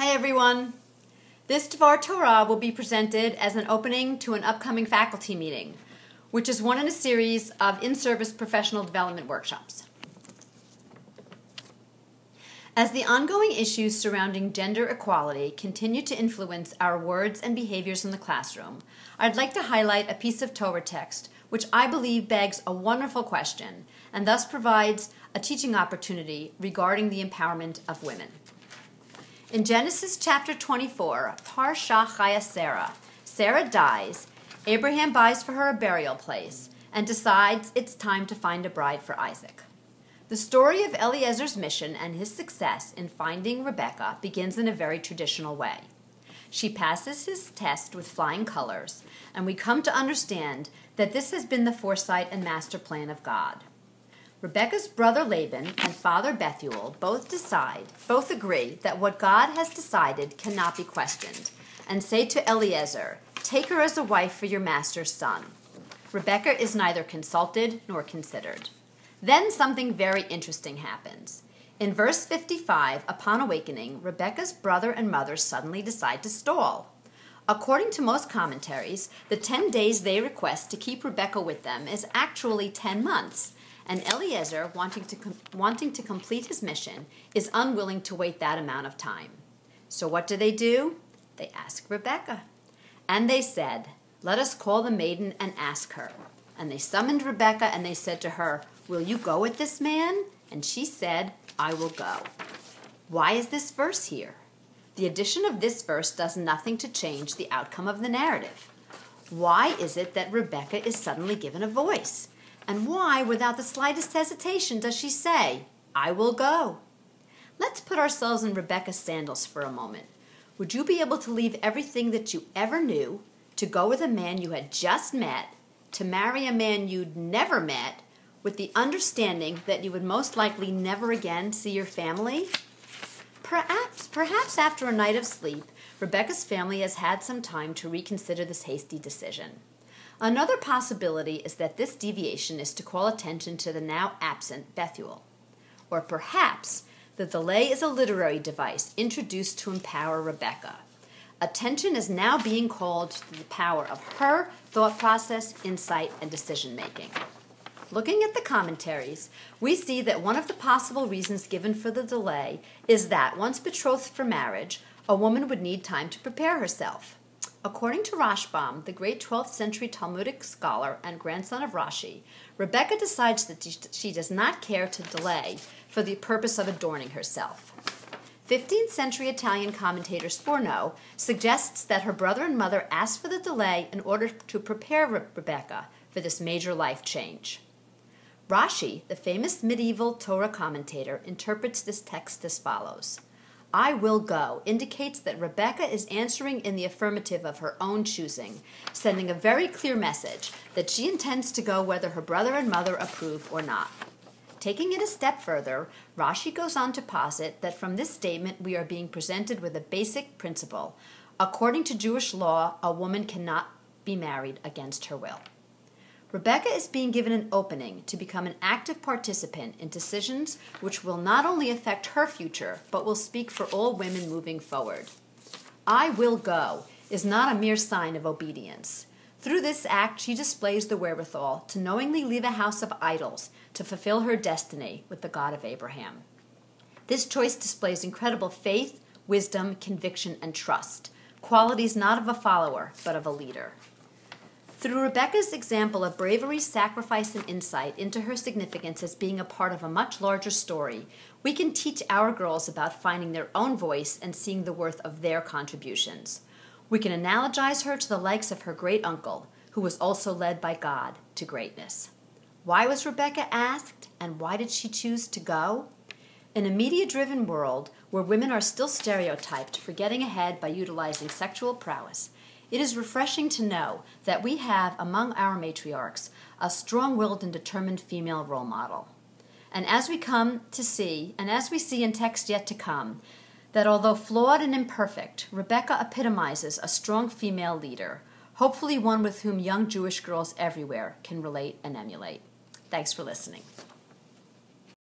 Hi everyone. This Dvar Torah will be presented as an opening to an upcoming faculty meeting, which is one in a series of in-service professional development workshops. As the ongoing issues surrounding gender equality continue to influence our words and behaviors in the classroom, I'd like to highlight a piece of Torah text which I believe begs a wonderful question and thus provides a teaching opportunity regarding the empowerment of women. In Genesis chapter 24, Parsha Chaya Sarah, Sarah dies, Abraham buys for her a burial place, and decides it's time to find a bride for Isaac. The story of Eliezer's mission and his success in finding Rebekah begins in a very traditional way. She passes his test with flying colors, and we come to understand that this has been the foresight and master plan of God. Rebekah's brother Laban and father Bethuel both agree that what God has decided cannot be questioned, and say to Eliezer, "Take her as a wife for your master's son." Rebekah is neither consulted nor considered. Then something very interesting happens. In verse 55, upon awakening, Rebekah's brother and mother suddenly decide to stall. According to most commentaries, the 10 days they request to keep Rebekah with them is actually 10 months, and Eliezer, wanting to complete his mission, is unwilling to wait that amount of time. So what do? They ask Rebekah. And they said, "Let us call the maiden and ask her." And they summoned Rebekah, and they said to her, "Will you go with this man?" And she said, "I will go." Why is this verse here? The addition of this verse does nothing to change the outcome of the narrative. Why is it that Rebekah is suddenly given a voice? And why, without the slightest hesitation, does she say, "I will go"? Let's put ourselves in Rebekah's sandals for a moment. Would you be able to leave everything that you ever knew to go with a man you had just met, to marry a man you'd never met, with the understanding that you would most likely never again see your family? Perhaps after a night of sleep, Rebekah's family has had some time to reconsider this hasty decision. Another possibility is that this deviation is to call attention to the now absent Bethuel. Or perhaps the delay is a literary device introduced to empower Rebekah. Attention is now being called to the power of her thought process, insight, and decision-making. Looking at the commentaries, we see that one of the possible reasons given for the delay is that once betrothed for marriage, a woman would need time to prepare herself. According to Rashbam, the great 12th century Talmudic scholar and grandson of Rashi, Rebekah decides that she does not care to delay for the purpose of adorning herself. 15th century Italian commentator Sforno suggests that her brother and mother asked for the delay in order to prepare Rebekah for this major life change. Rashi, the famous medieval Torah commentator, interprets this text as follows. "I will go" indicates that Rebekah is answering in the affirmative of her own choosing, sending a very clear message that she intends to go whether her brother and mother approve or not. Taking it a step further, Rashi goes on to posit that from this statement we are being presented with a basic principle. According to Jewish law, a woman cannot be married against her will. Rebekah is being given an opening to become an active participant in decisions which will not only affect her future, but will speak for all women moving forward. "I will go" is not a mere sign of obedience. Through this act, she displays the wherewithal to knowingly leave a house of idols to fulfill her destiny with the God of Abraham. This choice displays incredible faith, wisdom, conviction, and trust, qualities not of a follower, but of a leader. Through Rebekah's example of bravery, sacrifice, and insight into her significance as being a part of a much larger story, we can teach our girls about finding their own voice and seeing the worth of their contributions. We can analogize her to the likes of her great uncle, who was also led by God to greatness. Why was Rebekah asked, and why did she choose to go? In a media-driven world where women are still stereotyped for getting ahead by utilizing sexual prowess, it is refreshing to know that we have among our matriarchs a strong-willed and determined female role model. And as we see in text yet to come, that although flawed and imperfect, Rebekah epitomizes a strong female leader, hopefully one with whom young Jewish girls everywhere can relate and emulate. Thanks for listening.